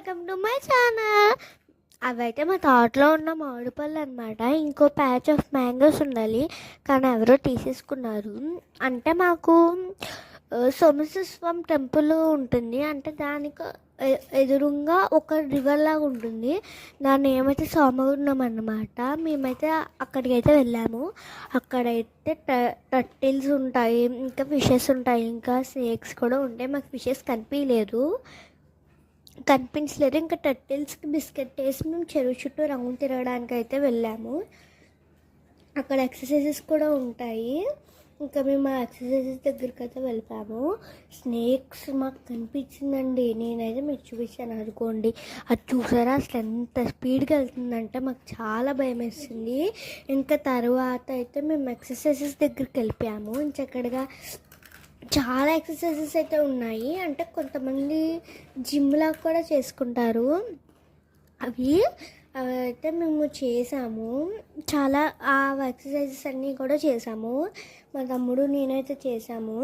Welcome to my channel. అవైతే మా తోటలో ఉన్న మామిడి పళ్ళు అనమాట. ఇంకో ప్యాచ్ ఆఫ్ మ్యాంగోస్ ఉండాలి, కానీ ఎవరో తీసేసుకున్నారు. అంటే మాకు సోమేశ్వరం టెంపుల్ ఉంటుంది, అంటే దానికి ఎదురుగా ఒక రివర్ లాగా ఉంటుంది. దాన్ని ఏమైతే సోమగుండం అన్నమాట. మేమైతే అక్కడికి అయితే వెళ్ళాము. అక్కడైతే టర్టిల్స్ ఉంటాయి, ఇంకా ఫిషెస్ ఉంటాయి, ఇంకా స్నేక్స్ కూడా ఉంటాయి. మాకు ఫిషెస్ కనిపించలేదు. ఇంకా టర్టిల్స్కి బిస్కెట్ వేసి మేము చెరువు చుట్టూ రౌండ్ తిరగడానికి అయితే వెళ్ళాము. అక్కడ ఎక్సర్సైజెస్ కూడా ఉంటాయి. ఇంకా మేము ఆ ఎక్సర్సైజెస్ దగ్గరికి అయితే వెళ్ళాము. స్నేక్స్ మాకు కనిపించిందండి. నేనైతే మీకు చూపించాను అనుకోండి. అది చూసారా అసలు ఎంత స్పీడ్గా వెళ్తుందంటే మాకు చాలా భయం వేస్తుంది. ఇంకా తర్వాత అయితే మేము ఎక్సర్సైజెస్ దగ్గరికి వెళ్ళిపోయాము. ఇంకెక్కడగా చాలా ఎక్సర్సైజెస్ అయితే ఉన్నాయి. అంటే కొంతమంది జిమ్లా కూడా చేసుకుంటారు. అవి అయితే మేము చేసాము. చాలా ఆ ఎక్సర్సైజెస్ అన్నీ కూడా చేసాము. మా తమ్ముడు నేనైతే చేసాము.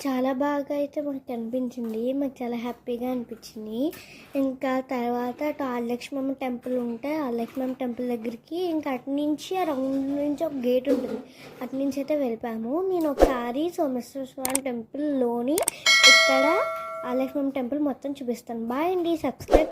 చాలా బాగా అయితే మాకు అనిపించింది. మాకు చాలా హ్యాపీగా అనిపించింది. ఇంకా తర్వాత ఆదిలక్ష్మమ్మ టెంపుల్ ఉంటే ఆదిలక్ష్మమ్మ టెంపుల్ దగ్గరికి ఇంకా అటు నుంచి ఆ రౌండ్ నుంచి ఒక గేట్ ఉంటుంది, అటు నుంచి అయితే వెళ్ళిపోయాము. నేను ఒకసారి సోమేశ్వర టెంపుల్లోని ఇక్కడ ఆదిలక్ష్మమ్మ టెంపుల్ మొత్తం చూపిస్తాను. బాయ్ అండి, సబ్స్క్రైబ్.